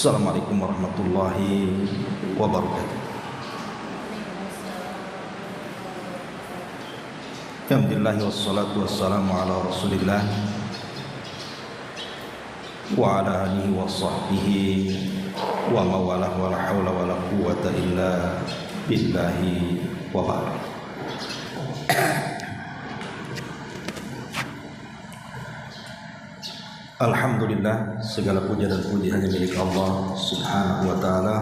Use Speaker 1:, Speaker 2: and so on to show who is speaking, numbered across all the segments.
Speaker 1: Assalamualaikum warahmatullahi wabarakatuh. Alhamdulillah wassalatu wassalamu ala Rasulillah wa ala alihi wa sahbihi wa mawalah wa la hawla wa la quwwata illa billahi wa ba'd. Alhamdulillah, segala puja dan puji hanya milik Allah Subhanahu wa ta'ala.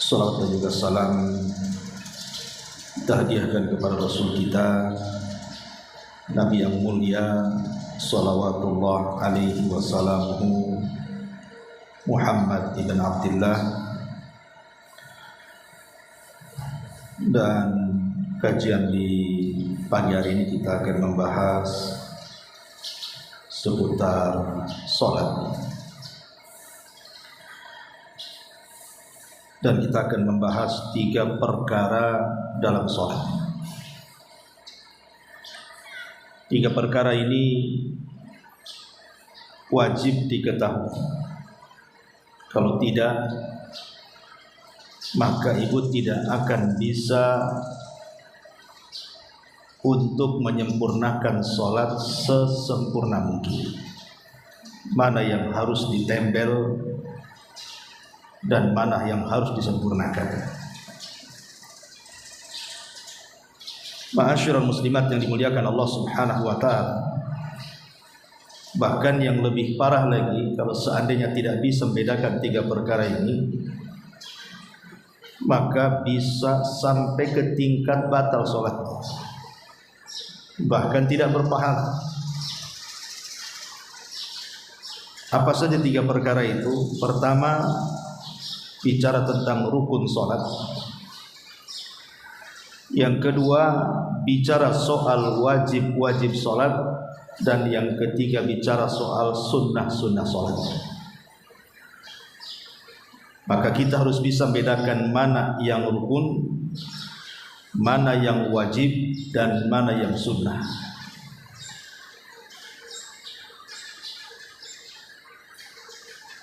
Speaker 1: Salawat dan juga salam kita hadiahkan kepada Rasul kita, Nabi yang mulia salawatullah alaihi wasallamuhu, Muhammad ibn Abdullah. Dan kajian di pagi hari ini kita akan membahas seputar sholat, dan kita akan membahas 3 perkara dalam sholat. 3 perkara ini wajib diketahui. Kalau tidak, maka ibu tidak akan bisa untuk menyempurnakan sholat sesempurna mungkin. Mana yang harus ditempel dan mana yang harus disempurnakan. Ma'asyiral muslimat yang dimuliakan Allah Subhanahu wa ta'ala, bahkan yang lebih parah lagi, kalau seandainya tidak bisa membedakan 3 perkara ini, maka bisa sampai ke tingkat batal sholat, bahkan tidak berpahala. Apa saja 3 perkara itu? Pertama, bicara tentang rukun sholat. Yang kedua, bicara soal wajib-wajib sholat. Dan yang ketiga, bicara soal sunnah-sunnah sholat. Maka kita harus bisa membedakan mana yang rukun, mana yang wajib, dan mana yang sunnah.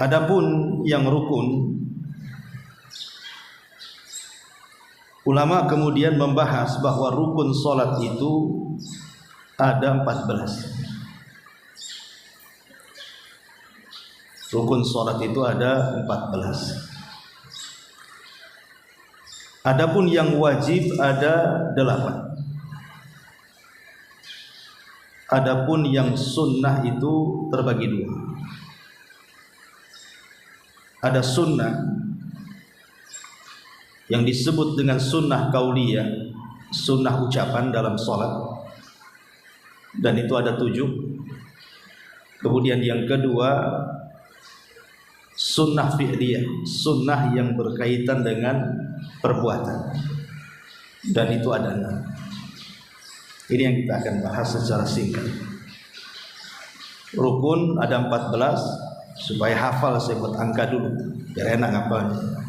Speaker 1: Adapun yang rukun, ulama kemudian membahas bahwa rukun sholat itu ada 14. Rukun sholat itu ada 14. Adapun yang wajib ada 8. Adapun yang sunnah itu terbagi 2. Ada sunnah yang disebut dengan sunnah kauliyah, sunnah ucapan dalam sholat, dan itu ada 7. Kemudian yang kedua, sunnah fi'liyah, sunnah yang berkaitan dengan perbuatan, dan itu ada 6. Ini yang kita akan bahas secara singkat. Rukun ada 14. Supaya hafal saya buat angka dulu biar enak ngapalnya.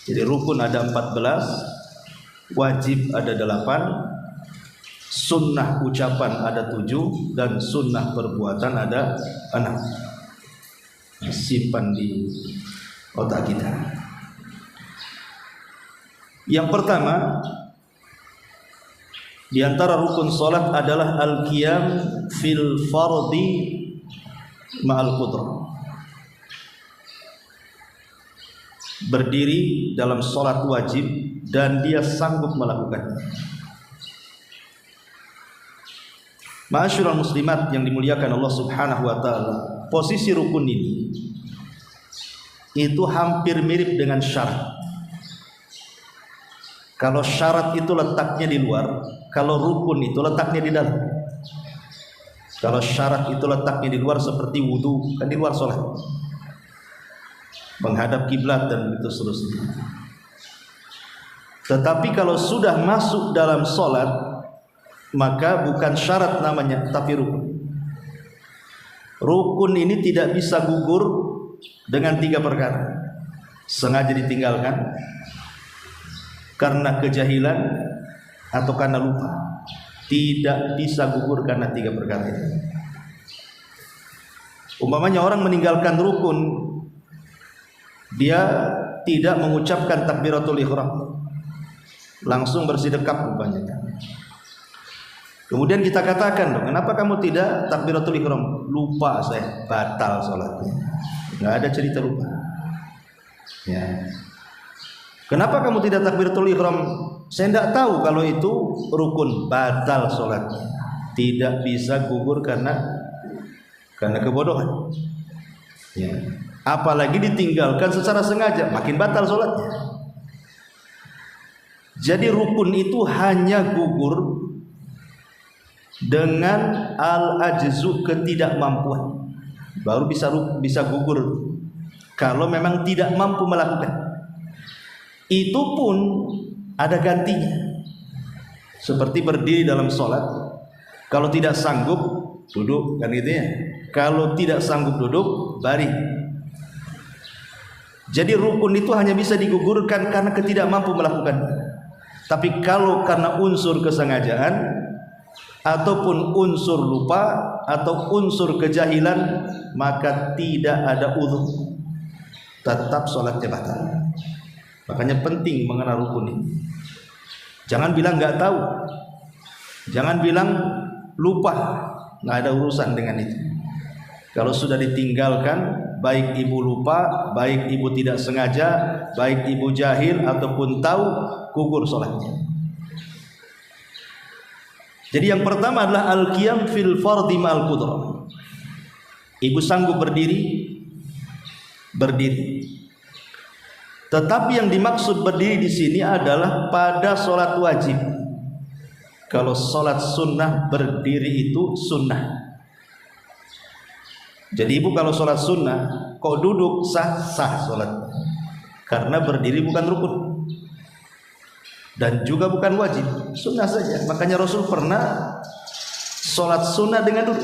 Speaker 1: Jadi rukun ada 14, wajib ada 8, sunnah ucapan ada 7, dan sunnah perbuatan ada 6. Simpan di otak kita. Yang pertama di antara rukun salat adalah al-qiyam fil fardhi ma'al qudrah. Berdiri dalam salat wajib dan dia sanggup melakukannya. Ma'asyiral muslimat yang dimuliakan Allah Subhanahu wa ta'ala, posisi rukun ini itu hampir mirip dengan syarat. Kalau syarat itu letaknya di luar, kalau rukun itu letaknya di dalam. Kalau syarat itu letaknya di luar seperti wudu, kan di luar sholat, menghadap kiblat dan itu seterusnya. Tetapi kalau sudah masuk dalam sholat, maka bukan syarat namanya, tapi rukun. Rukun ini tidak bisa gugur dengan 3 perkara. Sengaja ditinggalkan karena kejahilan atau karena lupa. Tidak bisa gugur karena 3 perkara ini. Umpamanya orang meninggalkan rukun, dia tidak mengucapkan takbiratul ihram, langsung bersedekap umpamanya. Kemudian kita katakan, kenapa kamu tidak takbiratul ihram? Lupa saya, batal sholatnya. Nggak ada cerita lupa. Ya. Kenapa kamu tidak takbiratul ihram? Saya tidak tahu kalau itu rukun, batal sholatnya. Tidak bisa gugur karena kebodohan. Ya. Apalagi ditinggalkan secara sengaja, makin batal sholatnya. Jadi rukun itu hanya gugur dengan al-ajzu, ketidakmampuan, baru bisa gugur. Kalau memang tidak mampu melakukan, itu pun ada gantinya. Seperti berdiri dalam sholat, kalau tidak sanggup duduk, kan gitu ya. Kalau tidak sanggup duduk, baring. Jadi rukun itu hanya bisa digugurkan karena ketidakmampu melakukan. Tapi kalau karena unsur kesengajaan ataupun unsur lupa atau unsur kejahilan, maka tidak ada uzur, tetap sholatnya batal. Makanya penting mengenal rukun ini. Jangan bilang nggak tahu, jangan bilang lupa, nggak ada urusan dengan itu. Kalau sudah ditinggalkan, baik ibu lupa, baik ibu tidak sengaja, baik ibu jahil ataupun tahu, gugur sholatnya. Jadi yang pertama adalah al-qiyam fil fardhi ma'al qudrah. Ibu sanggup berdiri, berdiri. Tetapi yang dimaksud berdiri di sini adalah pada sholat wajib. Kalau sholat sunnah, berdiri itu sunnah. Jadi ibu kalau sholat sunnah, kok duduk sah sholat, karena berdiri bukan rukun dan juga bukan wajib, sunnah saja. Makanya Rasul pernah sholat sunnah dengan duduk.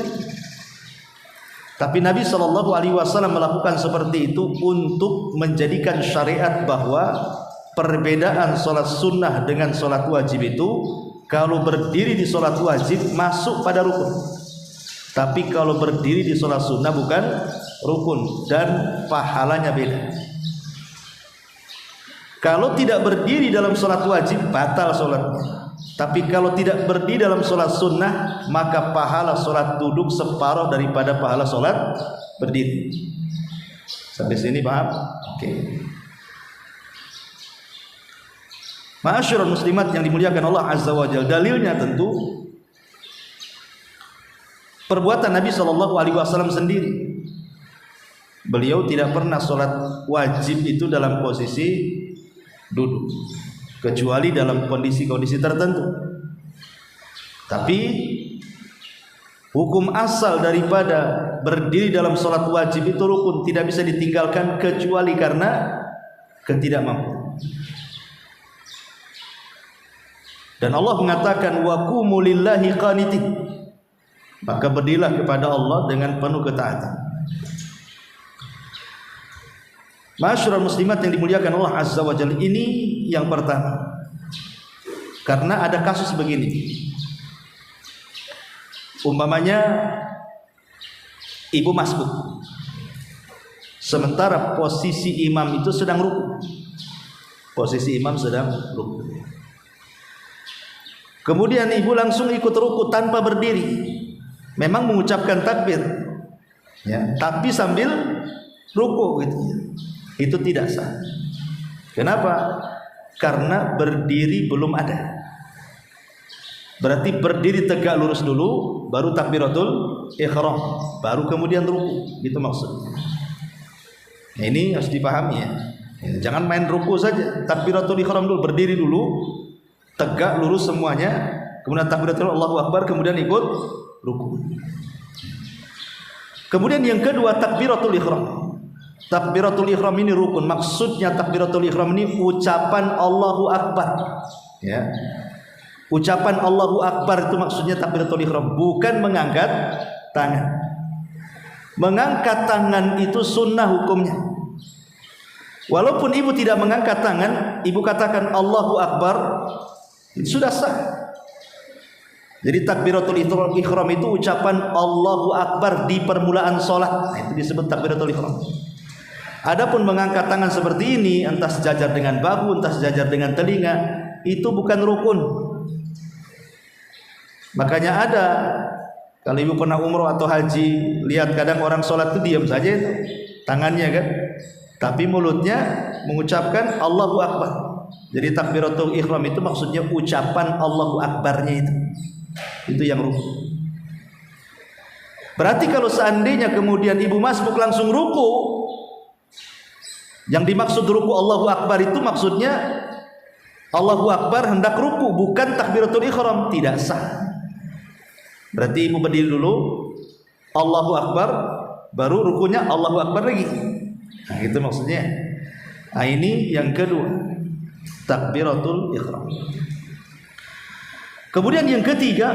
Speaker 1: Tapi Nabi SAW melakukan seperti itu untuk menjadikan syariat bahwa perbedaan sholat sunnah dengan sholat wajib itu, kalau berdiri di sholat wajib masuk pada rukun, tapi kalau berdiri di sholat sunnah bukan rukun dan pahalanya beda. Kalau tidak berdiri dalam sholat wajib, batal sholatnya. Tapi kalau tidak berdiri dalam sholat sunnah, maka pahala sholat duduk separuh daripada pahala sholat berdiri. Sampai sini paham? Oke. Ma'asyiral muslimat yang dimuliakan Allah Azza wa Jalla, dalilnya tentu perbuatan Nabi SAW sendiri. Beliau tidak pernah sholat wajib itu dalam posisi duduk, kecuali dalam kondisi-kondisi tertentu. Tapi hukum asal daripada berdiri dalam sholat wajib itu rukun, tidak bisa ditinggalkan kecuali karena ketidakmampuan. Dan Allah mengatakan wa qumu lillahi qanitin, maka berdirilah kepada Allah dengan penuh ketaatan. Ma'asyiral muslimat yang dimuliakan Allah Azza wa Jalla, ini yang pertama. Karena ada kasus begini. Umpamanya ibu masbuk, sementara posisi imam itu sedang ruku. Posisi imam sedang ruku. Kemudian ibu langsung ikut ruku tanpa berdiri. Memang mengucapkan takbir, ya, tapi sambil ruku gitu. Itu tidak sah. Kenapa? Karena berdiri belum ada. Berarti berdiri tegak lurus dulu, baru takbiratul ihram, baru kemudian ruku. Gitu maksudnya. Nah, ini harus dipahami ya. Jangan main ruku saja. Takbiratul ihram dulu, berdiri dulu, tegak lurus semuanya, kemudian takbiratul Allahu Akbar, kemudian ikut ruku. Kemudian yang kedua, takbiratul ihram. Takbiratul ihram ini rukun. Maksudnya takbiratul ihram ini ucapan Allahu Akbar, ya. Ucapan Allahu Akbar itu maksudnya takbiratul ihram, bukan mengangkat tangan. Mengangkat tangan itu sunnah hukumnya. Walaupun ibu tidak mengangkat tangan, ibu katakan Allahu Akbar, itu sudah sah. Jadi takbiratul ihram itu ucapan Allahu Akbar di permulaan sholat. Nah, itu disebut takbiratul ihram. Adapun mengangkat tangan seperti ini, entah sejajar dengan bahu, entah sejajar dengan telinga, itu bukan rukun. Makanya ada, kalau ibu pernah umroh atau haji, lihat kadang orang sholat itu diam saja itu tangannya kan, tapi mulutnya mengucapkan Allahu Akbar. Jadi takbiratul ihram itu maksudnya ucapan Allahu Akbarnya itu yang rukun. Berarti kalau seandainya kemudian ibu masbuk langsung ruku, yang dimaksud ruku Allahu Akbar itu maksudnya Allahu Akbar hendak ruku, bukan takbiratul ihram, tidak sah. Berarti ibu berdiri dulu, Allahu Akbar, baru rukunya Allahu Akbar lagi. Nah, itu maksudnya. Nah, ini yang kedua, takbiratul ihram. Kemudian yang ketiga,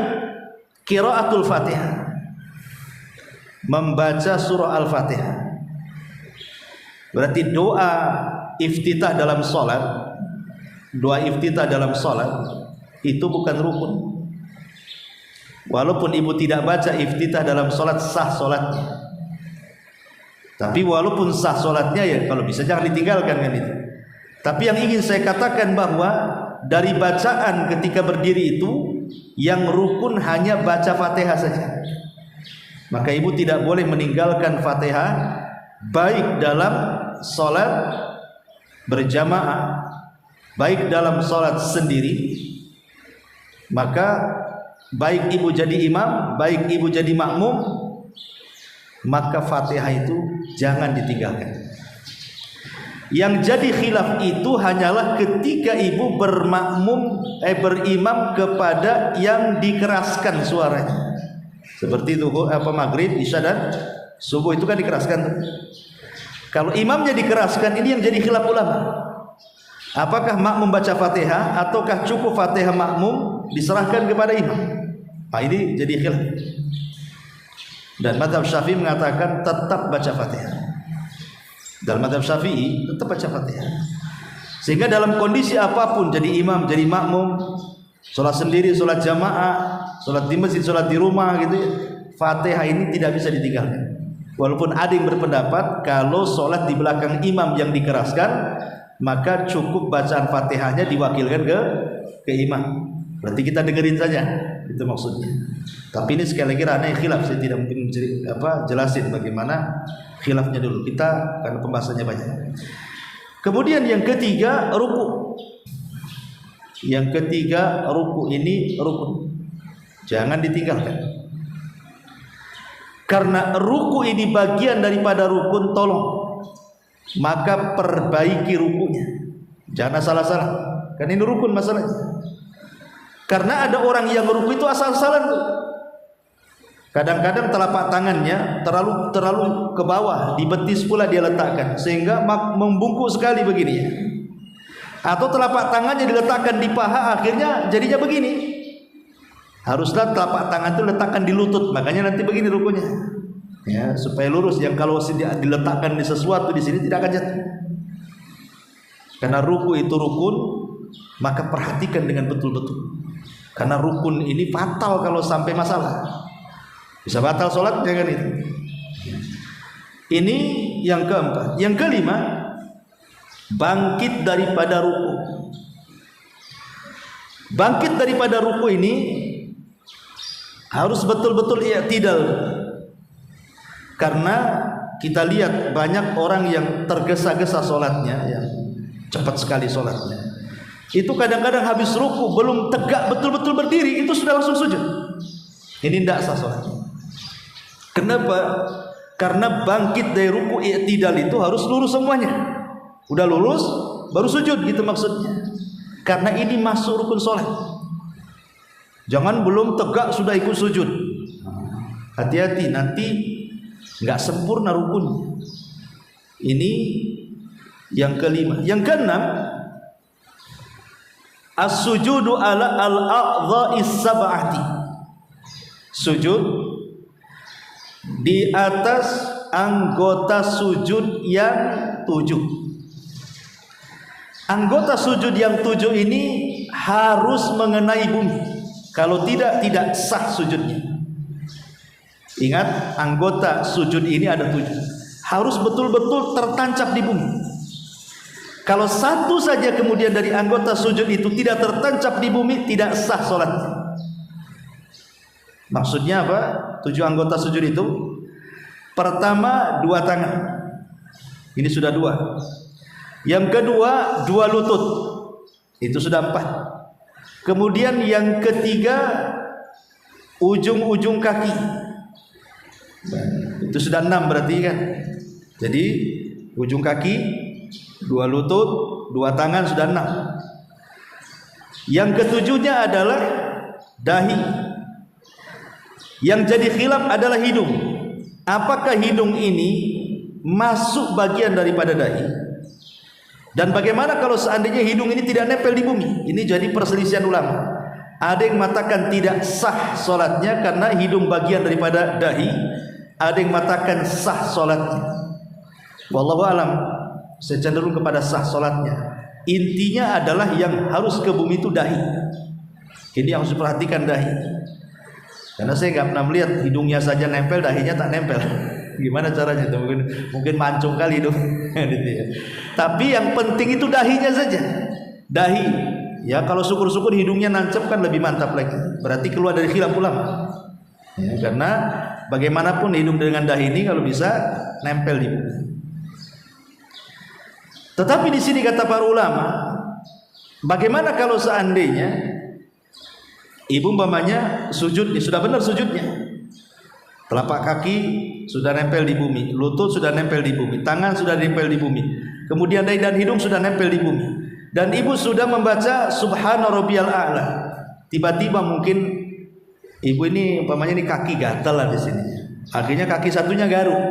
Speaker 1: qiraatul Fatihah. Membaca surah Al-Fatihah. Berarti doa iftitah dalam salat, doa iftitah dalam salat itu bukan rukun. Walaupun ibu tidak baca iftitah dalam salat, sah salatnya. Tapi walaupun sah salatnya, ya kalau bisa jangan ditinggalkan kan itu. Tapi yang ingin saya katakan bahwa dari bacaan ketika berdiri itu yang rukun hanya baca Fatihah saja. Maka ibu tidak boleh meninggalkan Fatihah baik dalam salat berjamaah, baik dalam salat sendiri. Maka baik ibu jadi imam, baik ibu jadi makmum, maka Fatihah itu jangan ditinggalkan. Yang jadi khilaf itu hanyalah ketika ibu berimam kepada yang dikeraskan suaranya. Seperti zuhur, maghrib, isya dan subuh itu kan dikeraskan. Kalau imamnya dikeraskan, ini yang jadi khilaf ulama. Apakah makmum baca Fatihah ataukah cukup Fatihah makmum diserahkan kepada imam? Nah, ini jadi khilaf. Dan mazhab Syafi'i mengatakan tetap baca Fatihah. Dalam mazhab Syafi'i tetap baca Fatihah. Sehingga dalam kondisi apapun, jadi imam, jadi makmum, sholat sendiri, sholat jamaah, sholat di masjid, sholat di rumah gitu ya, Fatihah ini tidak bisa ditinggalkan. Walaupun ada yang berpendapat kalau sholat di belakang imam yang dikeraskan, maka cukup bacaan Fatihahnya diwakilkan ke imam. Berarti kita dengerin saja, itu maksudnya. Tapi ini sekali lagi ranah khilaf, saya tidak mungkin jelasin bagaimana khilafnya dulu. Kita karena pembahasannya banyak. Kemudian yang ketiga, ruku. Yang ketiga, ruku ini rukun. Jangan ditinggalkan. Karena ruku ini bagian daripada rukun, tolong maka perbaiki rukunya. Jangan salah-salah. Kan ini rukun masalahnya. Karena ada orang yang ruku itu asal-asalan. Kadang-kadang telapak tangannya terlalu ke bawah, di betis pula dia letakkan sehingga membungkuk sekali begini ya. Atau telapak tangannya diletakkan di paha, akhirnya jadinya begini. Haruslah telapak tangan itu letakkan di lutut, makanya nanti begini rukunya. Ya, supaya lurus. Yang kalau diletakkan di sesuatu di sini tidak akan jatuh. Karena ruku itu rukun, maka perhatikan dengan betul-betul. Karena rukun ini fatal kalau sampai masalah. Bisa batal sholat, jangan itu. Ini yang keempat. Yang kelima, bangkit daripada ruku. Bangkit daripada ruku ini harus betul-betul i'tidal. Karena kita lihat banyak orang yang tergesa-gesa sholatnya, yang cepat sekali sholatnya. Itu kadang-kadang habis ruku belum tegak betul-betul berdiri, itu sudah langsung sujud. Ini tidak sah sholatnya. Kenapa? Karena bangkit dari ruku i'tidal itu harus lurus semuanya. Udah lurus baru sujud, gitu maksudnya. Karena ini masuk rukun sholat. Jangan belum tegak sudah ikut sujud. Hati-hati, nanti nggak sempurna rukun. Ini yang kelima. Yang keenam, as-sujudu ala al-a'dha'is sab'ati. Sujud di atas anggota sujud yang 7. Anggota sujud yang 7 ini harus mengenai bumi. Kalau tidak sah sujudnya. Ingat, anggota sujud ini ada 7. Harus betul-betul tertancap di bumi. Kalau satu saja kemudian dari anggota sujud itu tidak tertancap di bumi, tidak sah sholatnya. Maksudnya apa? 7 anggota sujud itu. Pertama, 2 tangan. Ini sudah 2. Yang kedua, 2 lutut. Itu sudah 4. Kemudian yang ketiga, ujung-ujung kaki. Itu sudah 6 berarti kan. Jadi ujung kaki, 2 lutut, 2 tangan, sudah 6. Yang ketujuhnya adalah dahi. Yang jadi khilaf adalah hidung. Apakah hidung ini masuk bagian daripada dahi? Dan bagaimana kalau seandainya hidung ini tidak nempel di bumi? Ini jadi perselisihan ulama. Ada yang mengatakan tidak sah solatnya karena hidung bagian daripada dahi. Ada yang mengatakan sah solatnya. Wallahu alam, saya cenderung kepada sah solatnya. Intinya adalah yang harus ke bumi itu dahi. Ini yang harus diperhatikan, dahi. Karena saya nggak pernah melihat hidungnya saja nempel, dahinya tak nempel. Gimana caranya itu? Mungkin mancung kali itu. Tapi yang penting itu dahinya saja. Dahi. Ya, kalau syukur-syukur hidungnya nancep kan lebih mantap lagi. Berarti keluar dari khilaf ulama. Ya, karena bagaimanapun hidung dengan dahi ini kalau bisa nempel di bumi. Tetapi di sini kata para ulama, bagaimana kalau seandainya ibu umpamanya sujud, sudah benar sujudnya, telapak kaki sudah nempel di bumi, lutut sudah nempel di bumi, tangan sudah nempel di bumi, kemudian dahi dan hidung sudah nempel di bumi, dan ibu sudah membaca Subhana Rabbiyal A'la. Tiba-tiba mungkin ibu ini umpamanya ini kaki gatal lah di sini, akhirnya kaki satunya garuk,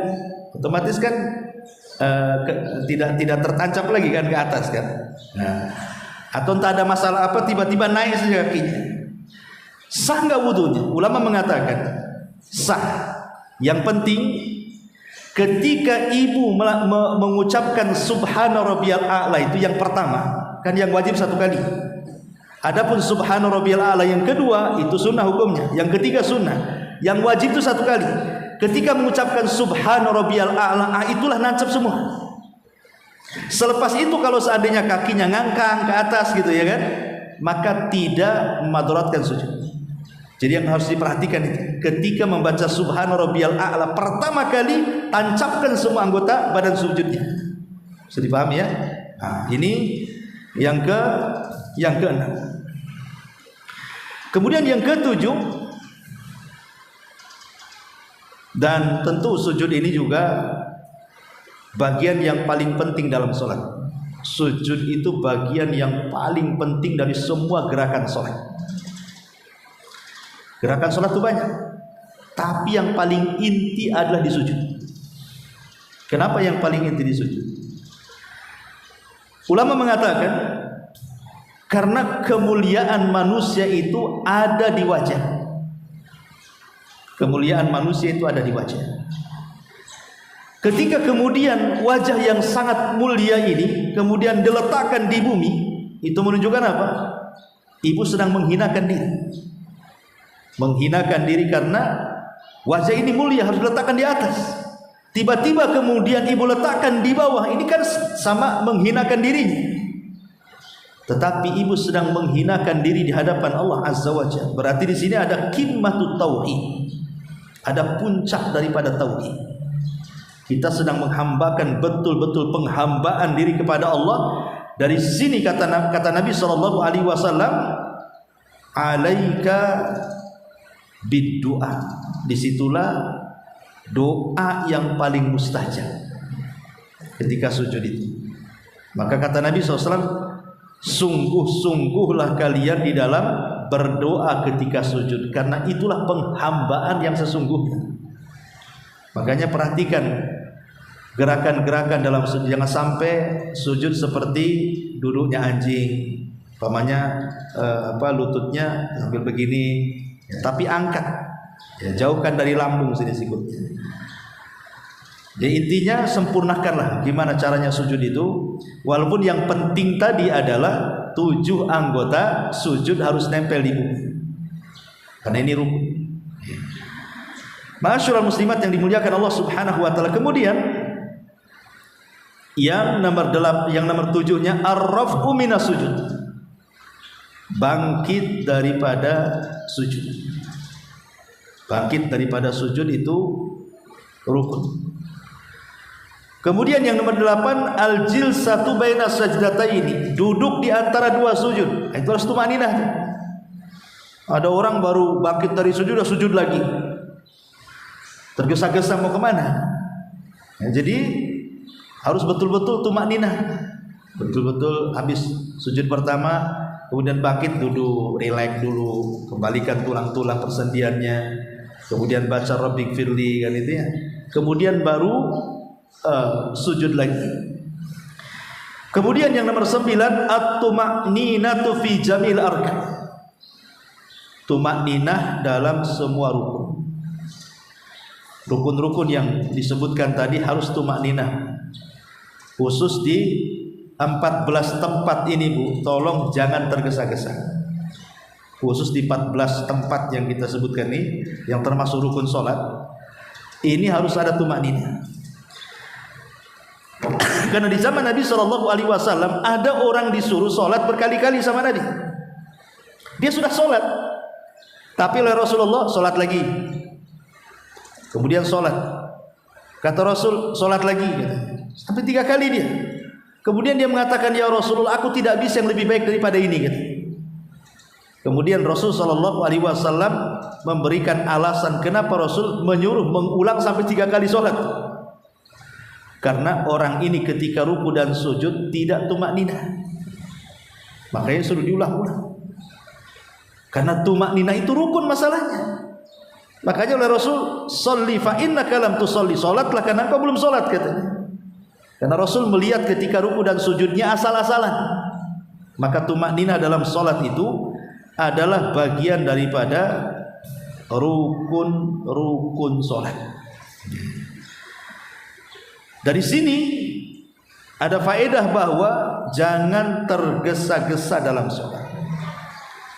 Speaker 1: otomatis kan tidak tertancap lagi kan ke atas kan. Nah, atau entah ada masalah apa tiba-tiba naik saja kakinya. Sah nggak wudunya? Ulama mengatakan sah. Yang penting ketika ibu mengucapkan Subhana Rabbiyal A'la itu yang pertama, kan yang wajib 1 kali. Adapun Subhana Rabbiyal A'la yang kedua itu sunnah hukumnya. Yang ketiga sunnah. Yang wajib itu 1 kali. Ketika mengucapkan Subhana Rabbiyal A'la, itulah nancap semua. Selepas itu kalau seandainya kakinya ngangkang ke atas gitu ya kan, maka tidak madaratkan sujud. Jadi yang harus diperhatikan itu, ketika membaca Subhana Rabbiyal A'la pertama kali, tancapkan semua anggota badan sujudnya. Bisa dipahami ya? Nah, ini yang ke-6. Kemudian yang ke-7, dan tentu sujud ini juga bagian yang paling penting dalam sholat. Sujud itu bagian yang paling penting dari semua gerakan sholat. Gerakan sholat itu banyak, tapi yang paling inti adalah di sujud. Kenapa yang paling inti di sujud? Ulama mengatakan karena kemuliaan manusia itu ada di wajah. Kemuliaan manusia itu ada di wajah. Ketika kemudian wajah yang sangat mulia ini kemudian diletakkan di bumi, itu menunjukkan apa? Ibu sedang menghinakan diri. Menghinakan diri karena wajah ini mulia, harus diletakkan di atas. Tiba-tiba kemudian ibu letakkan di bawah, ini kan sama menghinakan dirinya. Tetapi ibu sedang menghinakan diri di hadapan Allah Azza wa Jalla. Berarti di sini ada qimmatut tauhid. Ada puncak daripada tauhid. Kita sedang menghambakan betul-betul penghambaan diri kepada Allah. Dari sini kata Nabi sallallahu alaihi wasallam, "Alaika bid-du'a." Disitulah doa yang paling mustajab ketika sujud itu. Maka kata Nabi SAW, sungguh-sungguhlah kalian di dalam berdoa ketika sujud, karena itulah penghambaan yang sesungguhnya. Makanya perhatikan gerakan-gerakan dalam sujud, jangan sampai sujud seperti duduknya anjing, umpamanya lututnya sambil begini, tapi angkat, ya, jauhkan dari lambung sini sikutnya. Jadi intinya sempurnakanlah gimana caranya sujud itu. Walaupun yang penting tadi adalah 7 anggota sujud harus nempel di bumi. karena ini rukun. Ma'asyiral muslimat yang dimuliakan Allah Subhanahu wa taala. Kemudian yang nomor 7-nya ar-raf'u minas sujud. Bangkit daripada sujud. Bangkit daripada sujud itu rukun. Kemudian yang nomor 8 al-jilsatu baina sajdataini. Duduk di antara dua sujud. Itu harus tumaninah. Ada orang baru bangkit dari sujud, sudah sujud lagi, tergesa-gesa mau kemana? Ya, jadi harus betul-betul tumakninah, betul-betul habis sujud pertama, kemudian bangkit, duduk, rileks dulu, kembalikan tulang-tulang persendiannya, kemudian baca Rabbik firli kan itu ya, kemudian baru sujud lagi. Kemudian yang nomor 9 at-tuma'ninatu fi jamil arkan. Tumakninah dalam semua rukun. Rukun-rukun yang disebutkan tadi harus tumakninah. Khusus di 14 tempat ini Bu, tolong jangan tergesa-gesa. Khusus di 14 tempat yang kita sebutkan ini, yang termasuk rukun sholat, ini harus ada tumakninah. Karena di zaman Nabi SAW ada orang disuruh sholat berkali-kali sama Nabi. Dia sudah sholat, tapi oleh Rasulullah sholat lagi, kemudian sholat, kata Rasul sholat lagi, sampai 3 kali dia. Kemudian dia mengatakan, ya Rasulullah, aku tidak bisa yang lebih baik daripada ini, gitu. Kemudian Rasul SAW memberikan alasan kenapa Rasul menyuruh mengulang sampai 3 kali sholat. Karena orang ini ketika ruku dan sujud tidak tumakninah, makanya suruh diulang-ulang. Karena tumakninah itu rukun masalahnya. Makanya oleh Rasul, sholli fa innaka lam tusolli, salatlah karena engkau belum salat, katanya. Karena Rasul melihat ketika ruku dan sujudnya asal-asalan. Maka tumakninah dalam salat itu adalah bagian daripada rukun salat. Dari sini ada faedah bahwa jangan tergesa-gesa dalam salat.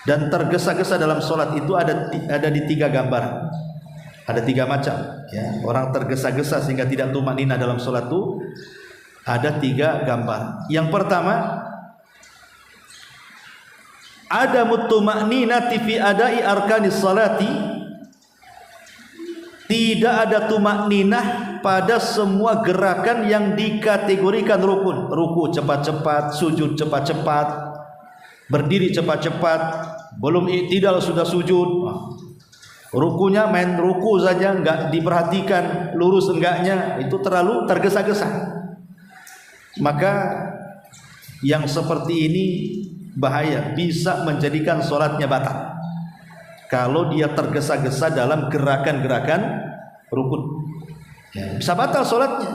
Speaker 1: Dan tergesa-gesa dalam sholat itu ada di 3 gambaran, ada 3 macam ya. Orang tergesa-gesa sehingga tidak tumakninah dalam sholat itu ada 3 gambar. Yang pertama, ada mutumakninati fi adai arkanis salati, tidak ada tumakninah pada semua gerakan yang dikategorikan rukun. Ruku cepat-cepat, sujud cepat-cepat, berdiri cepat-cepat, belum i'tidal sudah sujud. Rukunya main ruku saja, enggak diperhatikan lurus enggaknya, itu terlalu tergesa-gesa. Maka yang seperti ini bahaya, bisa menjadikan sholatnya batal kalau dia tergesa-gesa dalam gerakan-gerakan rukun ya, bisa batal sholatnya.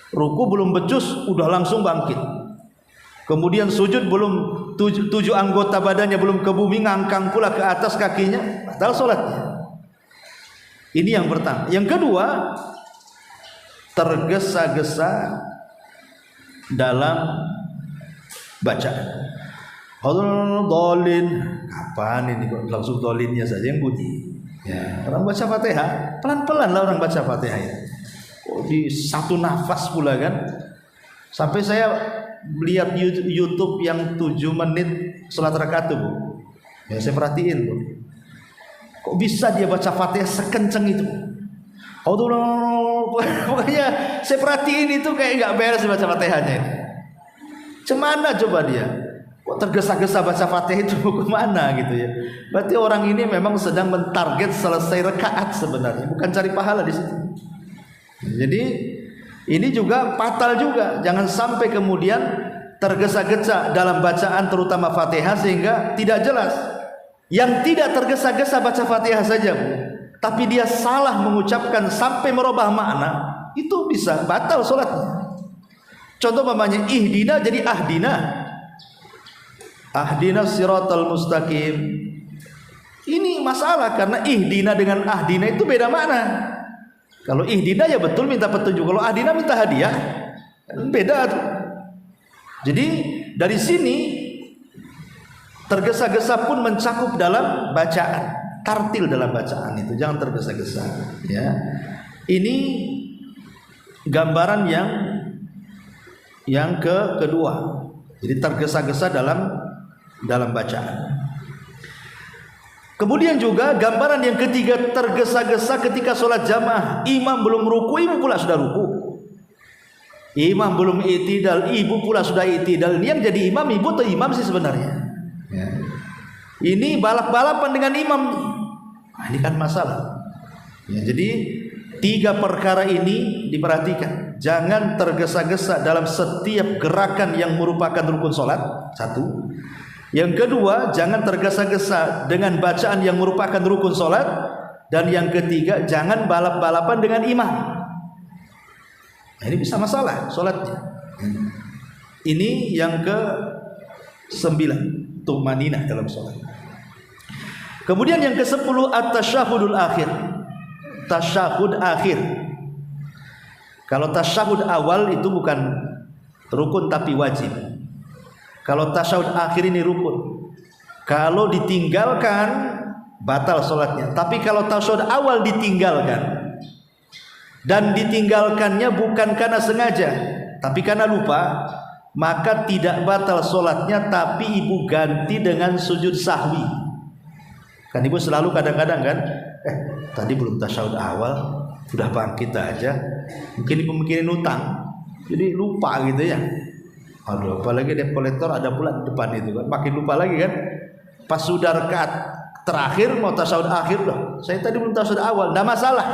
Speaker 1: Ruku belum becus udah langsung bangkit, kemudian sujud belum 7 anggota badannya belum ke bumi, ngangkang pula ke atas kakinya, batal sholatnya. Ini yang pertama. Yang kedua, tergesa-gesa dalam bacaan. Dolin, kapan ini kok langsung dolinnya saja yang bunyi? Ya, orang baca Fatihah pelan-pelan lah, orang baca Fatihah ya. Kok di satu nafas pula kan? Sampai saya lihat YouTube yang 7 menit sholat rakaat tuh Bu, ya saya perhatiin tuh, kok bisa dia baca Fatihah sekenceng itu? Pokoknya saya perhatiin itu kayak nggak beres baca Fatihahnya. Cemana coba dia? Kok tergesa-gesa baca Fatihah itu kemana gitu ya? Berarti orang ini memang sedang mentarget selesai rakaat sebenarnya, bukan cari pahala di situ. Jadi ini juga fatal juga. Jangan sampai kemudian tergesa-gesa dalam bacaan terutama Fatihah sehingga tidak jelas. Yang tidak tergesa-gesa baca Fatihah saja Bu, tapi dia salah mengucapkan sampai merubah makna, itu bisa batal sholatnya. Contoh umpamanya ihdina jadi ahdina, ahdina siratal mustaqim. Ini masalah karena ihdina dengan ahdina itu beda makna. Kalau ihdina ya betul minta petunjuk, kalau ahdina minta hadiah, beda tuh. Jadi dari sini tergesa-gesa pun mencakup dalam bacaan. tartil dalam bacaan itu, jangan tergesa-gesa ya. Ini gambaran yang kedua. Jadi tergesa-gesa dalam bacaan. Kemudian juga gambaran yang ketiga, tergesa-gesa ketika sholat jamaah. Imam belum ruku, ibu pula sudah ruku. Imam belum i'tidal, ibu pula sudah i'tidal. Ini yang jadi imam, ibu atau imam sih sebenarnya ya. Ini balap-balapan dengan imam. Nah, ini kan masalah ya. Jadi 3 perkara ini diperhatikan. Jangan tergesa-gesa dalam setiap gerakan yang merupakan rukun sholat. 1. Yang kedua, jangan tergesa-gesa dengan bacaan yang merupakan rukun sholat. Dan yang ketiga, jangan balap-balapan dengan imam. Nah, ini bisa masalah sholatnya. Ini yang ke-9, tumaninah dalam sholat. Kemudian yang ke-10, at-tasyahudul akhir. Tasyahud akhir. Kalau tasyahud awal itu bukan rukun tapi wajib. Kalau tasyahud akhir ini rukun. Kalau ditinggalkan batal sholatnya. Tapi kalau tasyahud awal ditinggalkan, dan ditinggalkannya bukan karena sengaja, tapi karena lupa, maka tidak batal sholatnya, tapi ibu ganti dengan sujud sahwi. Kan ibu selalu kadang-kadang kan, tadi belum tasyahud awal sudah bangkit aja. Mungkin ibu mikirin utang, jadi lupa gitu ya. Aduh, apalagi debt collector ada pula di depan itu kan, makin lupa lagi kan. Pas sudah rakaat terakhir mau tasyahud akhir, loh saya tadi belum tasyahud awal. Tidak masalah,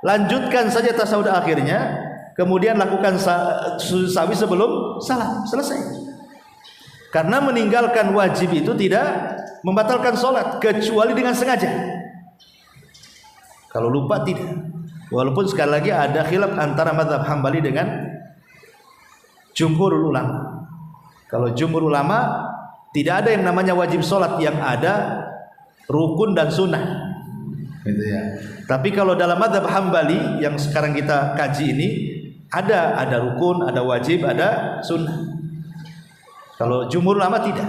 Speaker 1: lanjutkan saja tasyahud akhirnya, kemudian lakukan sujud sahwi sebelum salam, selesai. Karena meninggalkan wajib itu tidak membatalkan sholat kecuali dengan sengaja. Kalau lupa tidak. Walaupun sekali lagi ada khilaf antara mazhab Hambali dengan jumhur ulama. Kalau jumhur ulama tidak ada yang namanya wajib sholat, yang ada rukun dan sunnah gitu ya. Tapi kalau dalam mazhab Hambali yang sekarang kita kaji ini, ada rukun, ada wajib, ada sunnah. Kalau jumhur ulama tidak.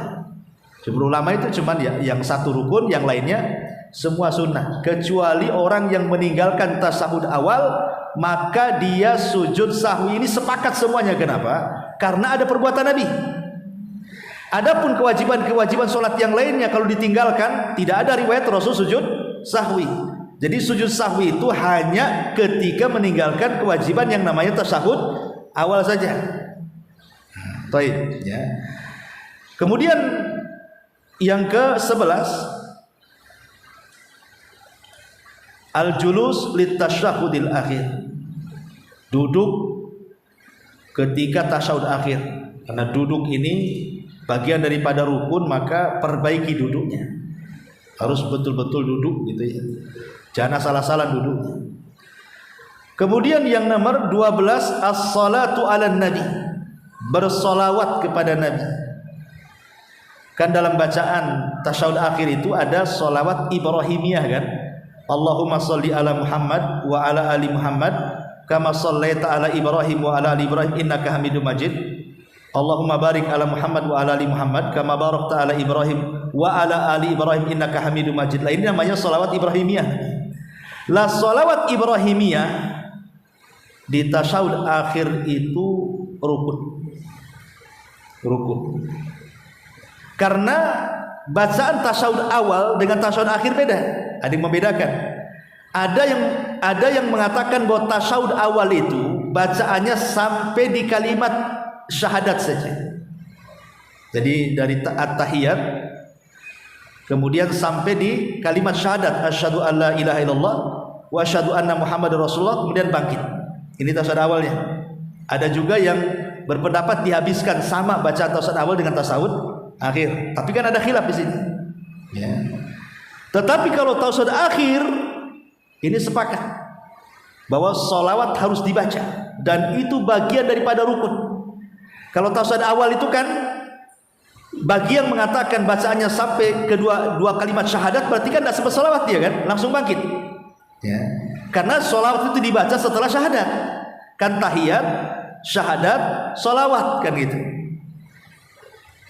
Speaker 1: Jumhur ulama itu cuman ya yang satu rukun, yang lainnya semua sunnah, kecuali orang yang meninggalkan tasyahud awal, maka dia sujud sahwi ini sepakat semuanya. Kenapa? Karena ada perbuatan Nabi. Adapun kewajiban sholat yang lainnya kalau ditinggalkan, tidak ada riwayat Rasul sujud sahwi. Jadi sujud sahwi itu hanya ketika meninggalkan kewajiban yang namanya tasyahud awal saja. Baik ya. Kemudian yang ke-11, al-julus litasyahudil akhir. Duduk ketika tasyahud akhir. Karena duduk ini bagian daripada rukun, maka perbaiki duduknya. Harus betul-betul duduk gitu ya. Jangan salah-salah duduknya. Kemudian yang nomor 12, as-salatu ala nabi. Bersolawat kepada Nabi. Kan dalam bacaan tasyahud akhir itu ada solawat Ibrahimiyah kan. Allahumma sholli ala Muhammad wa ala ali Muhammad kama shallaita ala Ibrahim wa ala ali Ibrahim innaka Hamidum Majid. Allahumma barik ala Muhammad wa ala ali Muhammad kama barakta ala Ibrahim wa ala ali Ibrahim innaka Hamidum Majid. Lah ini namanya sholawat Ibrahimiyah. Lah sholawat Ibrahimiyah di tasyahud akhir itu rukun. Karena bacaan tasyahud awal dengan tasyahud akhir beda. Ada yang membedakan. Ada yang mengatakan bahwa tasyahud awal itu bacaannya sampai di kalimat syahadat saja. Jadi dari at-tahiyat kemudian sampai di kalimat syahadat, asyhadu alla ilaha illallah wa asyhadu anna Muhammadar Rasulullah, kemudian bangkit. Ini tasyahud awalnya. Ada juga yang berpendapat dihabiskan sama bacaan tasyahud awal dengan tasyahud akhir. Tapi kan ada khilaf di sini. Ya. Tetapi kalau tasyahud akhir ini sepakat bahwa sholawat harus dibaca dan itu bagian daripada rukun. Kalau tasyahud awal itu kan bagian mengatakan bacaannya sampai dua kalimat syahadat, berarti kan tidak sempat sholawat dia kan, langsung bangkit. Ya. Karena sholawat itu dibaca setelah syahadat. Kan tahiyat, syahadat, sholawat kan gitu.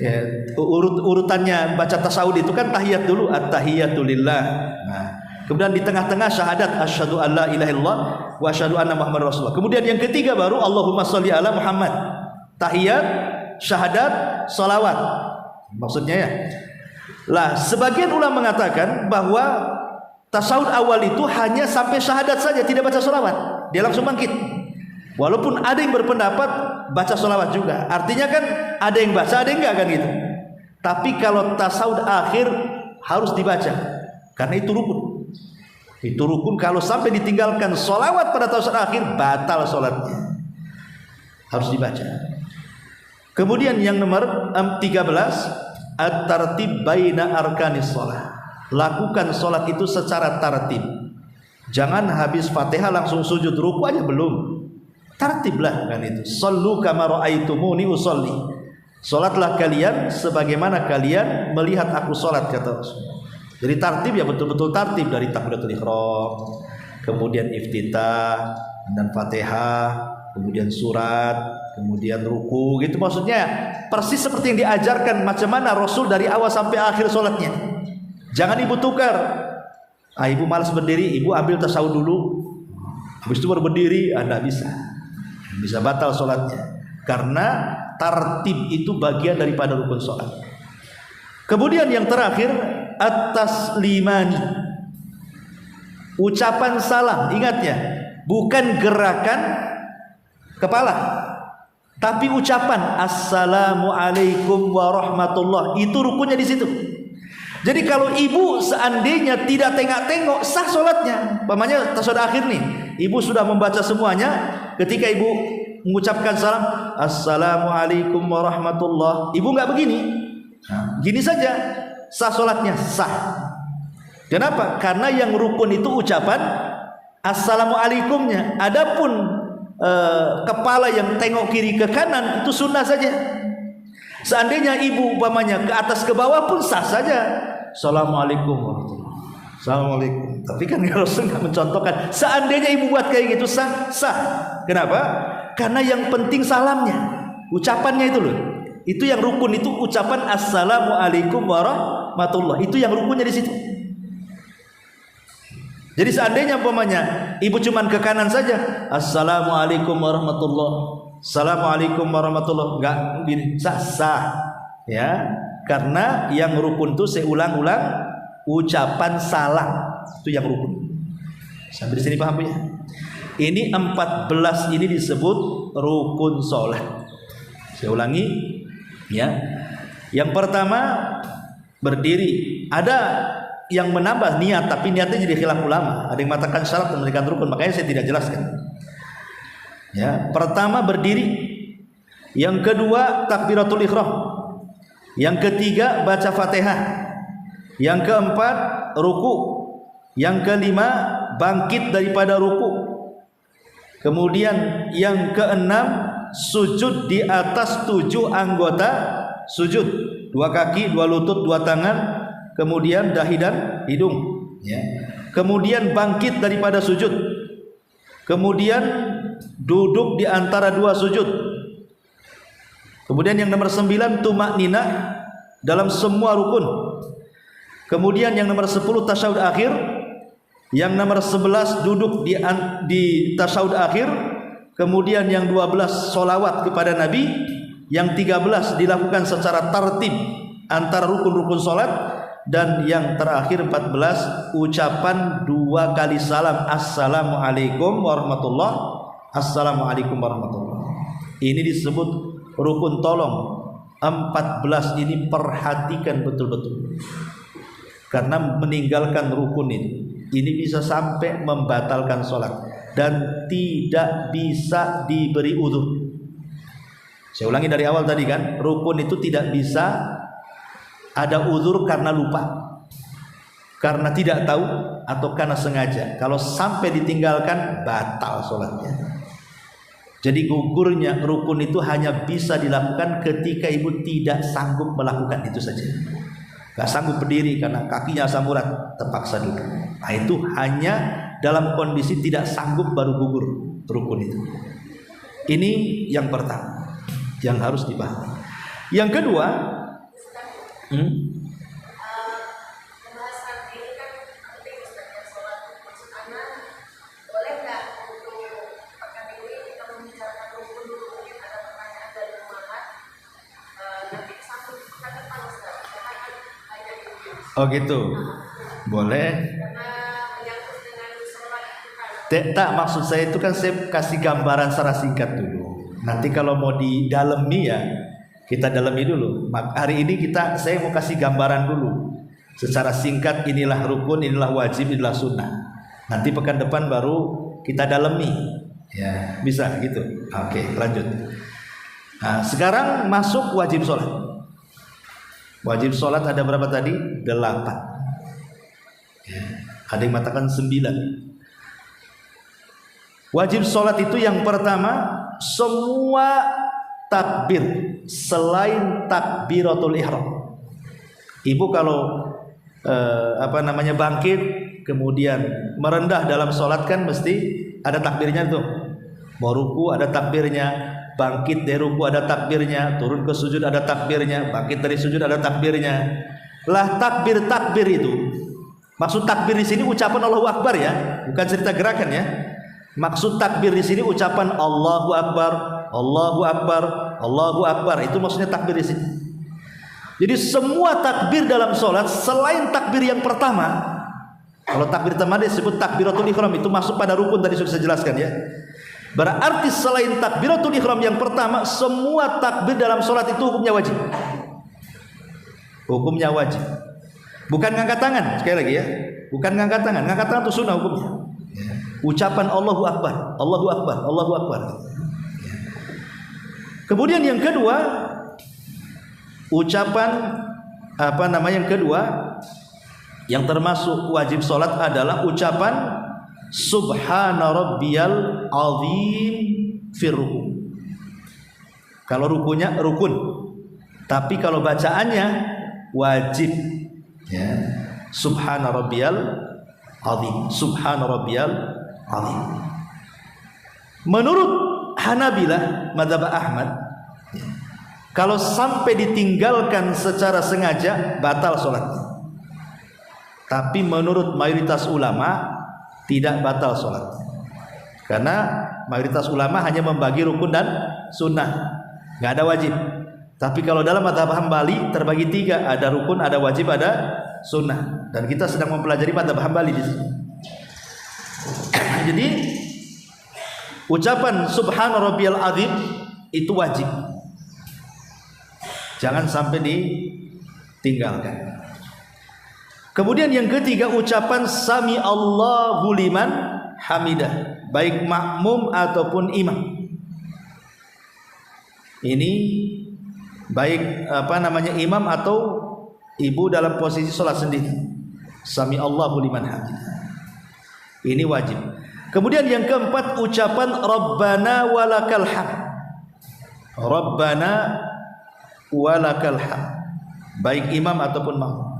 Speaker 1: Ya, urutannya baca tasawuf itu kan tahiyat dulu, at-tahiyatu lillah. Nah, kemudian di tengah-tengah syahadat asyhadu alla ilaha illallah wa asyhadu anna muhammadar rasulullah. Kemudian yang ketiga baru Allahumma sholli ala Muhammad. Tahiyat, syahadat, salawat. Maksudnya ya. Lah, sebagian ulama mengatakan bahwa tasawuf awal itu hanya sampai syahadat saja, tidak baca salawat. Dia langsung bangkit. Walaupun ada yang berpendapat baca sholawat juga. Artinya kan ada yang baca, ada yang enggak kan gitu. Tapi kalau tasawuf akhir harus dibaca, karena itu rukun. Itu rukun, kalau sampai ditinggalkan sholawat pada tasawuf akhir, batal sholatnya. Harus dibaca. Kemudian yang nomor 13, at-tartib baina arkanis sholat. Lakukan sholat itu secara tartib. Jangan habis Fatihah langsung sujud, ruku aja belum. Tartiblah kan itu. Shallu kama ra'aitumuni usolli. Salatlah kalian sebagaimana kalian melihat aku salat, kata Rasul. Jadi tartib ya betul-betul tartib, dari takbiratul ihram, kemudian iftitah dan Fatihah, kemudian surat, kemudian ruku, gitu maksudnya. Persis seperti yang diajarkan macam mana Rasul dari awal sampai akhir salatnya. Jangan ibu tukar. Ibu malas berdiri, ibu ambil tasawuf dulu, habis itu baru berdiri, enggak bisa batal sholatnya, karena tartib itu bagian daripada rukun sholat. Kemudian yang terakhir, at-taslimani, ucapan salam. Ingat ya, bukan gerakan kepala, tapi ucapan assalamualaikum warahmatullah, itu rukunnya di situ. Jadi kalau ibu seandainya tidak tengok-tengok, sah sholatnya. Umpamanya tasawuf akhir nih, ibu sudah membaca semuanya, ketika ibu mengucapkan salam assalamualaikum warahmatullah, ibu nggak begini, gini saja, sah sholatnya, sah. Kenapa? Karena yang rukun itu ucapan assalamualaikumnya. Adapun kepala yang tengok kiri ke kanan itu sunnah saja. Seandainya ibu umpamanya ke atas ke bawah pun sah saja. Assalamualaikum warahmatullahi wabarakatuh. Assalamualaikum. Tapi kan Rasul nggak mencontohkan. Seandainya ibu buat kayak gitu sah. Kenapa? Karena yang penting salamnya, ucapannya itu loh. Itu yang rukun, itu ucapan assalamualaikum warahmatullahi. Itu yang rukunnya di situ. Jadi seandainya umpamanya ibu cuman ke kanan saja, assalamualaikum warahmatullahi, assalamualaikum warahmatullahi, enggak gini, sah ya, karena yang rukun itu saya ulang-ulang ucapan salam, itu yang rukun. Sampai di sini paham ya? Ini 14 ini disebut rukun sholat. Saya ulangi ya. Yang pertama berdiri. Ada yang menambah niat, tapi niatnya jadi khilaf ulama. Ada yang mengatakan syarat dan memberikan rukun, makanya saya tidak jelaskan. Ya, pertama berdiri, yang kedua takbiratul ihram, yang ketiga baca Fatihah, yang keempat ruku, yang kelima bangkit daripada ruku, kemudian yang keenam sujud di atas 7 anggota sujud, 2 kaki, 2 lutut, 2 tangan, kemudian dahi dan hidung ya. Kemudian bangkit daripada sujud, kemudian duduk di antara 2 sujud, kemudian yang nomor 9 tumakninah dalam semua rukun, kemudian yang nomor 10 tasyahud akhir, yang nomor 11 duduk di tasyahud akhir, kemudian yang 12 sholawat kepada Nabi, yang 13 dilakukan secara tertib antara rukun-rukun sholat, dan yang terakhir 14 ucapan 2 kali salam assalamualaikum warahmatullah, assalamualaikum warahmatullah. Ini disebut rukun. Tolong 14 ini perhatikan betul-betul, karena meninggalkan rukun ini bisa sampai membatalkan sholat dan tidak bisa diberi udzur. Saya ulangi dari awal tadi kan, rukun itu tidak bisa ada udzur karena lupa, karena tidak tahu, atau karena sengaja. Kalau sampai ditinggalkan batal sholatnya. Jadi gugurnya rukun itu hanya bisa dilakukan ketika ibu tidak sanggup melakukan itu saja. Gak sanggup berdiri karena kakinya asam urat, terpaksa duduk. Nah, itu hanya dalam kondisi tidak sanggup baru gugur rukun itu. Ini yang pertama yang harus dipahami. Yang kedua,
Speaker 2: Pembahasan ini kan penting Ustaz, sholat maksudnya boleh nggak untuk pekan ini kita membicarakan rukun dulu, mungkin ada pertanyaan dari umat nanti satu pekan depan Ustaz, karena kan banyak itu.
Speaker 1: Oh gitu, boleh.
Speaker 2: Karena menyangkut dengan sholat itu kan.
Speaker 1: Tak, maksud saya itu kan saya kasih gambaran secara singkat dulu. Nanti kalau mau didalami ya kita dalami dulu. Hari ini saya mau kasih gambaran dulu. Secara singkat inilah rukun, inilah wajib, inilah sunnah. Nanti pekan depan baru kita dalami. Ya, bisa gitu. Oke, lanjut. Nah, sekarang masuk wajib sholat. Wajib sholat ada berapa tadi? 8. Ya, ada yang mengatakan 9. Wajib sholat itu yang pertama, semua takbir selain takbiratul ihram. Ibu kalau bangkit kemudian merendah dalam sholat kan mesti ada takbirnya tuh. Mau ruku ada takbirnya, bangkit dari ruku ada takbirnya, turun ke sujud ada takbirnya, bangkit dari sujud ada takbirnya. Lah takbir itu, maksud takbir di sini ucapan Allahu Akbar ya, bukan cerita gerakan ya. Maksud takbir di sini ucapan Allahu Akbar, Allahu Akbar, Allahu Akbar. Itu maksudnya takbir di sini. Jadi semua takbir dalam sholat selain takbir yang pertama. Kalau takbir pertama disebut takbiratul ihram, itu masuk pada rukun tadi sudah saya jelaskan ya. Berarti selain takbiratul ihram yang pertama, semua takbir dalam sholat itu hukumnya wajib. Hukumnya wajib. Bukan ngangkat tangan, sekali lagi ya. Bukan ngangkat tangan itu sunnah hukumnya. Ucapan Allahu Akbar, Allahu Akbar, Allahu Akbar. Kemudian yang kedua, ucapan yang kedua yang termasuk wajib sholat adalah ucapan Subhana Rabbiyal Azim fir ruku. Kalau rukunya rukun, tapi kalau bacaannya wajib. Ya. Subhana Rabbiyal Azim, Subhana Rabbiyal Azim. Menurut Hanabilah, mazhab Ahmad, kalau sampai ditinggalkan secara sengaja batal sholatnya. Tapi menurut mayoritas ulama tidak batal sholat, karena mayoritas ulama hanya membagi rukun dan sunnah, nggak ada wajib. Tapi kalau dalam mazhab Hambali terbagi 3, ada rukun, ada wajib, ada sunnah. Dan kita sedang mempelajari mazhab Hambali di sini. Jadi ucapan Subhana Rabbiyal Azim itu wajib, jangan sampai ditinggalkan. Kemudian yang ketiga, ucapan Sami Allahu liman hamidah, baik makmum ataupun imam. Ini baik imam atau ibu dalam posisi sholat sendiri. Sami Allahu liman hamidah, ini wajib. Kemudian yang keempat, ucapan Rabbana walakal hamd. Rabbana walakal hamd, baik imam ataupun makmum.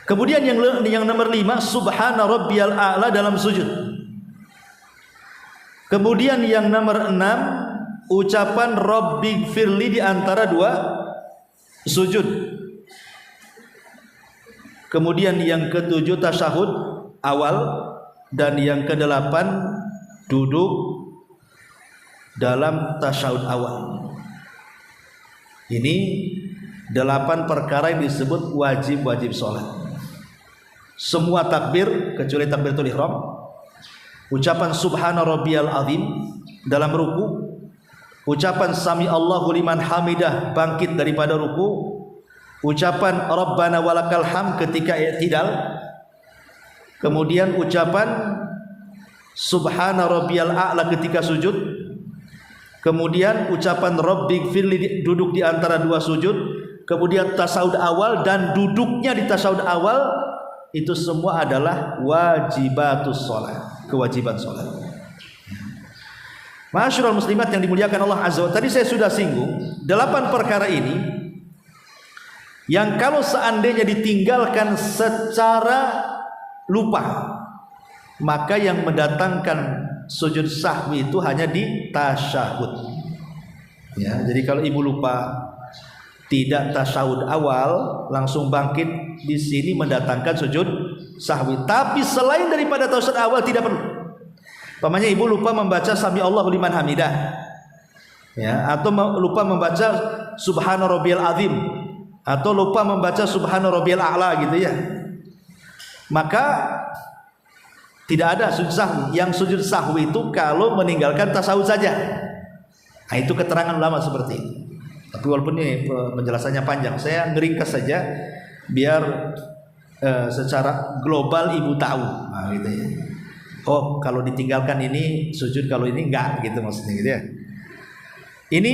Speaker 1: Kemudian yang nomor 5, Subhana Rabbiyal A'la dalam sujud. Kemudian yang nomor 6, ucapan Rabbighfirli di antara 2 sujud. Kemudian yang ke-7, tasyahud awal. Dan yang ke-8, duduk dalam tasyahud awal. Ini 8 perkara yang disebut wajib-wajib sholat. Semua takbir kecuali takbiratul ihram, ucapan Subhana Rabbiyal Azim dalam ruku, ucapan Sami Allahu liman hamidah bangkit daripada ruku, ucapan Rabbana walakal hamd ketika i'tidal, kemudian ucapan Subhana Rabbiyal A'la ketika sujud, kemudian ucapan Rabbighfirli duduk di antara 2 sujud, kemudian tasyahud awal dan duduknya di tasyahud awal. Itu semua adalah wajibatus sholat, kewajiban sholat. Ma'asyiral muslimat yang dimuliakan Allah Azza wa Jalla, tadi saya sudah singgung 8 perkara ini yang kalau seandainya ditinggalkan secara lupa, maka yang mendatangkan sujud sahwi itu hanya di tasyahud. Ya, jadi kalau ibu lupa tidak tasyahud awal langsung bangkit, di sini mendatangkan sujud sahwi. Tapi selain daripada tasyahud awal tidak perlu. Umpamanya ibu lupa membaca sami Allahu liman hamidah, ya, atau lupa membaca subhana rabbiyal azim, atau lupa membaca subhana rabbiyal a'la gitu ya, maka tidak ada sujud sahwi. Yang sujud sahwi itu kalau meninggalkan tasawuf saja. Nah, itu keterangan ulama seperti itu. Tapi walaupun ini penjelasannya panjang, saya ngeringkas saja biar secara global ibu tahu. Nah, gitu ya. Oh, kalau ditinggalkan ini sujud, kalau ini enggak, gitu maksudnya gitu ya. Ini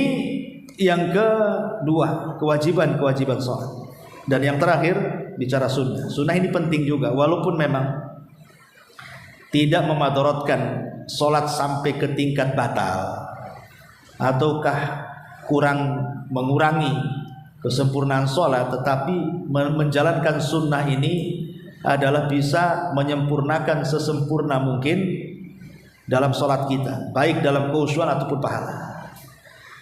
Speaker 1: yang kedua, kewajiban sholat. Dan yang terakhir bicara sunnah. Sunnah ini penting juga, walaupun memang tidak memadorotkan sholat sampai ke tingkat batal, ataukah kurang mengurangi kesempurnaan sholat, tetapi menjalankan sunnah ini adalah bisa menyempurnakan sesempurna mungkin dalam sholat kita, baik dalam khusyuan ataupun pahala.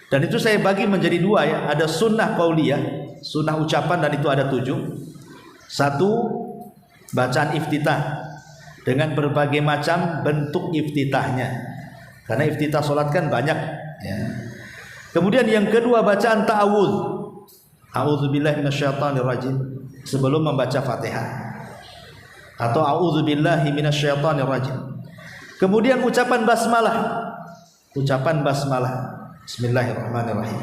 Speaker 1: Dan itu saya bagi menjadi dua ya, ada sunnah qauliyah, sunnah ucapan, dan itu ada 7. Satu, bacaan iftitah dengan berbagai macam bentuk iftitahnya, karena iftitah sholat kan banyak ya. Kemudian yang kedua, bacaan ta'awudz, a'udzubillahi minasyaitonirrajim, sebelum membaca Fatihah, atau a'udzubillahi minasyaitonirrajim. Kemudian ucapan basmalah, bismillahirrahmanirrahim.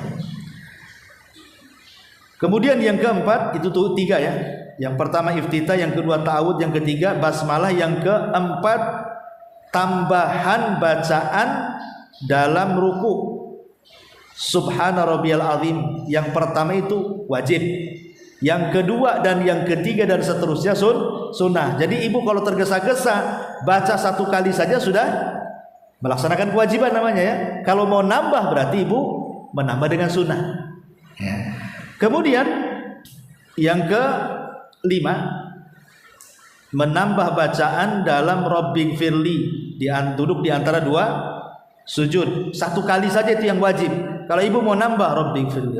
Speaker 1: Kemudian yang keempat, itu tuh 3 ya. Yang pertama iftitah, yang kedua ta'awudz, yang ketiga basmalah, yang keempat tambahan bacaan dalam ruku. Subhana rabbiyal azim, yang pertama itu wajib, yang kedua dan yang ketiga dan seterusnya sunnah. Jadi ibu kalau tergesa-gesa baca 1 kali saja sudah melaksanakan kewajiban namanya ya. Kalau mau nambah berarti ibu menambah dengan sunnah ya. Kemudian yang ke-5, menambah bacaan dalam Rabbighfirli, duduk di antara 2 sujud. 1 kali saja itu yang wajib. Kalau ibu mau nambah Rabbighfirli,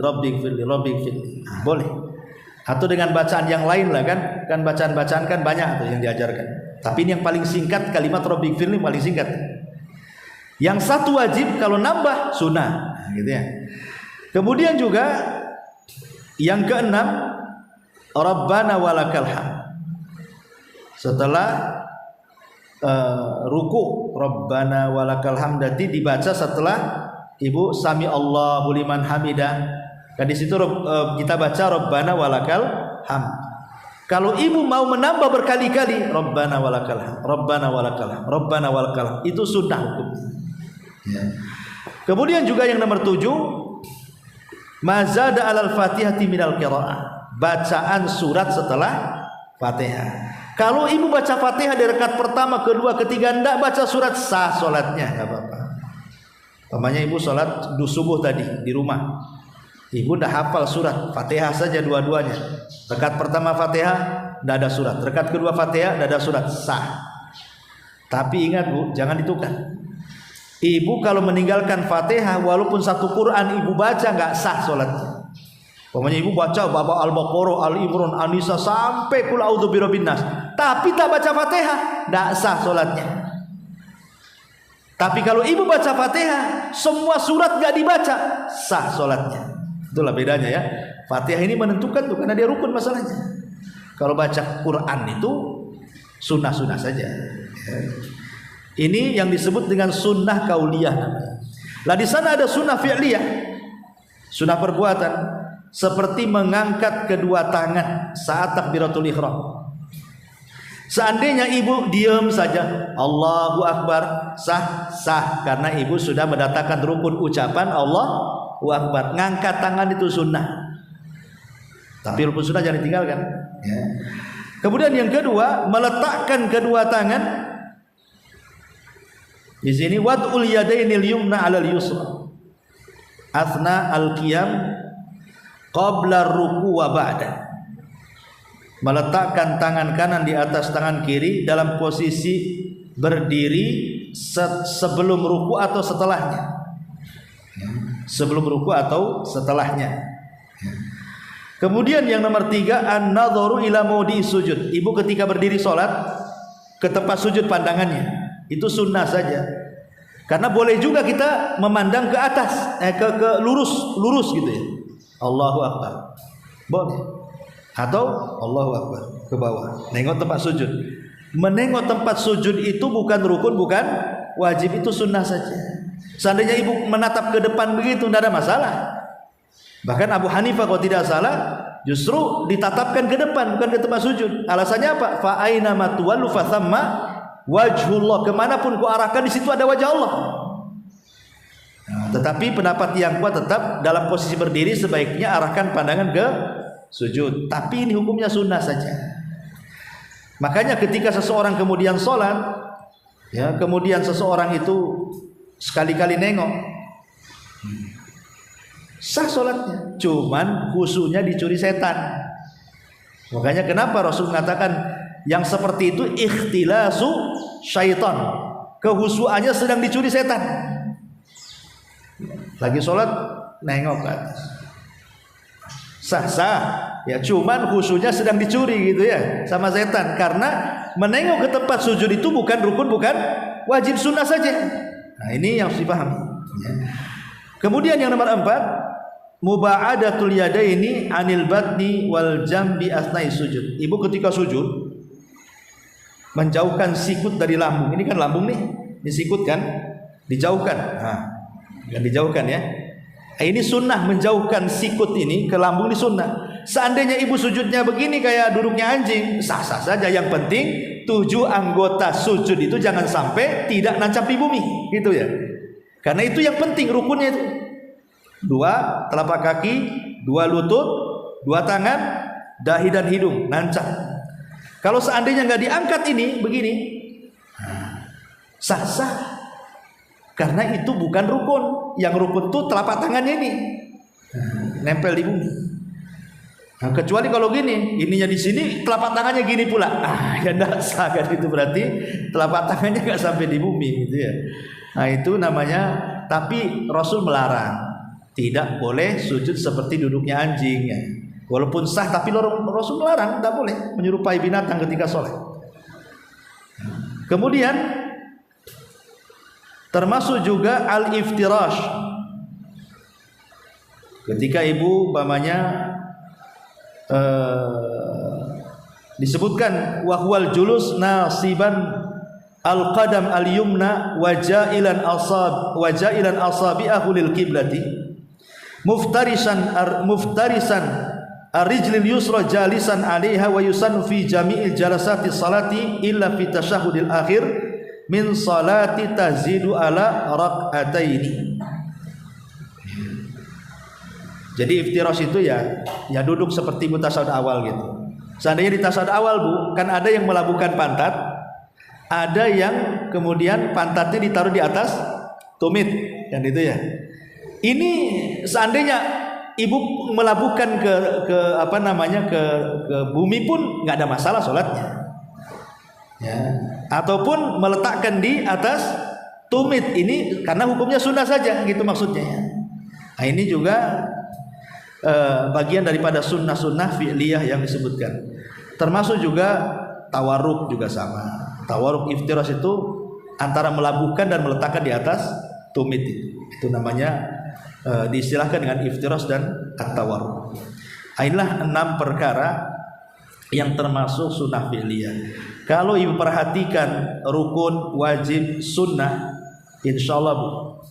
Speaker 1: nah, boleh. Atau dengan bacaan yang lain lah kan bacaan-bacaan kan banyak tuh yang diajarkan. Tapi ini yang paling singkat, kalimat Rabbighfirli paling singkat. Yang 1 wajib, kalau nambah sunnah, nah, gitu ya. Kemudian juga yang ke-6, Rabbana walakal hamd. Setelah ruku, Rabbana walakal hamd dibaca setelah ibu sami Allahu liman hamidah. Dan di situ kita baca Rabbana walakal hamd. Kalau ibu mau menambah berkali-kali Rabbana walakal hamd, Rabbana walakal hamd, Rabbana walakal hamd, itu sunnah hukum ya. Kemudian juga yang nomor 7, mazada alal fatihati minal qiraah, bacaan surat setelah Fatihah. Kalau ibu baca Fatihah di rakaat pertama, kedua, ketiga enggak baca surat, sah salatnya, enggak apa-apa. Umpamanya ibu salat subuh tadi di rumah, ibu dah hafal surat Fatihah saja dua-duanya. Rakaat pertama Fatihah enggak ada surat, rakaat kedua Fatihah enggak ada surat, sah. Tapi ingat Bu, jangan ditukar. Ibu kalau meninggalkan Fatihah walaupun 1 Quran ibu baca enggak sah salatnya. Umpamanya ibu baca bab Al-Baqarah, Al-Imran, An-Nisa sampai qul a'udzu birabbin nas, tapi tak baca Fatihah, enggak sah salatnya. Tapi kalau ibu baca Fatihah, semua surat enggak dibaca, sah salatnya. Itulah bedanya ya. Fatihah ini menentukan tuh, karena dia rukun masalahnya. Kalau baca Quran itu sunnah-sunnah saja. Ini yang disebut dengan sunnah kauliyah namanya. Lah di sana ada sunnah fi'liyah, sunnah perbuatan, seperti mengangkat kedua tangan saat takbiratul ihram. Seandainya ibu diam saja, Allahu Akbar, sah karena ibu sudah mendatangkan rukun ucapan Allahu Akbar. Ngangkat tangan itu sunnah, tapi rukun sunnah jangan ditinggalkan ya. Kemudian yang kedua, meletakkan kedua tangan di sini, wad'ul yadainil yumna 'alal yusra athna al-qiyam qabla ruku wa ba'da. Meletakkan tangan kanan di atas tangan kiri dalam posisi berdiri sebelum ruku atau setelahnya. Sebelum ruku atau setelahnya. Kemudian yang nomor 3, an-nadharu ila maudhi'i sujud. Ibu ketika berdiri sholat ke tempat sujud pandangannya, itu sunnah saja. Karena boleh juga kita memandang ke atas, ke lurus gitu ya. Allahu Akbar. Boleh. Atau Allahu Akbar ke bawah, nengok tempat sujud. Menengok tempat sujud itu bukan rukun, bukan wajib, itu sunnah saja. Seandainya ibu menatap ke depan begitu, tidak ada masalah. Bahkan Abu Hanifah kalau tidak salah justru ditatapkan ke depan, bukan ke tempat sujud. Alasannya apa? Fa aina ma tuwallu fa thamma wajhullah. Kemanapun kau arahkan, di situ ada wajah Allah. Nah, tetapi pendapat yang kuat tetap dalam posisi berdiri sebaiknya arahkan pandangan ke sujud. Tapi ini hukumnya sunnah saja. Makanya ketika seseorang kemudian sholat, ya, kemudian seseorang itu sekali-kali nengok, sah sholatnya, cuman khusyuknya dicuri setan. Makanya kenapa Rasul mengatakan yang seperti itu ikhtilasu syaitan, kehusuannya sedang dicuri setan. Lagi sholat nengok ke atas, sah ya, cuman khusyuknya sedang dicuri gitu ya sama setan. Karena menengok ke tempat sujud itu bukan rukun, bukan wajib, sunnah saja. Nah ini yang harus dipahami ya. Kemudian yang nomor 4, muba'adatul yadaini anil batni wal jambi asnai sujud. Ibu ketika sujud menjauhkan sikut dari lambung. Ini kan lambung nih, ini sikut kan, dijauhkan. Nah, kan dijauhkan ya. Ini sunnah, menjauhkan sikut ini ke lambung, ini sunnah. Seandainya ibu sujudnya begini kayak duduknya anjing, sah-sah saja. Yang penting 7 anggota sujud itu jangan sampai tidak nancap di bumi, gitu ya. Karena itu yang penting, rukunnya itu 2 telapak kaki, 2 lutut, 2 tangan, dahi dan hidung nancap. Kalau seandainya nggak diangkat ini begini, sah-sah. Karena itu bukan rukun. Yang rukun itu telapak tangannya ini nempel di bumi. Nah, kecuali kalau gini, ininya di sini, telapak tangannya gini pula, ya enggak sah kan, itu berarti telapak tangannya nggak sampai di bumi, gitu ya. Nah itu namanya. Tapi Rasul melarang, tidak boleh sujud seperti duduknya anjing ya. Walaupun sah, tapi Rasul melarang, tidak boleh menyerupai binatang ketika sholat. Kemudian termasuk juga al-iftirash. Ketika ibu umpamanya disebutkan wahwal julus nasiban al-qadam al-yumna wajailan asabi'ahu lil qiblati muftarisan ar-rijlil yusra jalisan 'alaiha wa yusannu fi jami'il jalasati salati illa fi tasyahhudil akhir min salati tazidu ala rak'ataini. Jadi iftirash itu ya duduk seperti tasyahud awal gitu. Seandainya di tasyahud awal Bu, kan ada yang melabuhkan pantat, ada yang kemudian pantatnya ditaruh di atas tumit, kan itu ya. Ini seandainya ibu melabuhkan ke bumi pun nggak ada masalah sholatnya. Ya. Ataupun meletakkan di atas tumit, ini karena hukumnya sunnah saja gitu maksudnya ya. Nah ini juga bagian daripada sunnah-sunnah fi'liyah yang disebutkan. Termasuk juga tawarruk juga sama. Tawarruk iftirash itu antara melabuhkan dan meletakkan di atas tumit itu namanya diistilahkan dengan iftirash dan at-tawarruk. Inilah 6 perkara yang termasuk sunnah fi'liyah. Kalau ibu perhatikan rukun, wajib, sunnah, insyaallah Bu,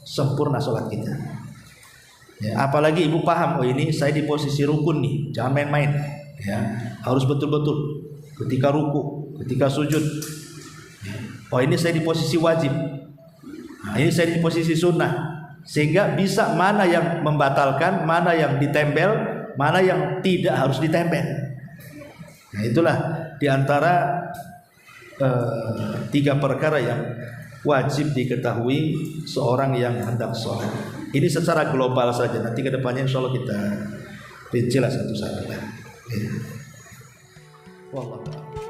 Speaker 1: sempurna sholat kita. Ya, apalagi ibu paham, oh ini saya di posisi rukun nih, jangan main-main. Ya, harus betul-betul ketika ruku, ketika sujud. Oh ini saya di posisi wajib. Nah, ini saya di posisi sunnah, sehingga bisa mana yang membatalkan, mana yang ditempel, mana yang tidak harus ditempel. Nah itulah diantara 3 perkara yang wajib diketahui seorang yang hendak sholat. Ini secara global saja. Nanti ke depannya insya Allah kita rinci lah satu-satu. Ya. Wallahu a'lam.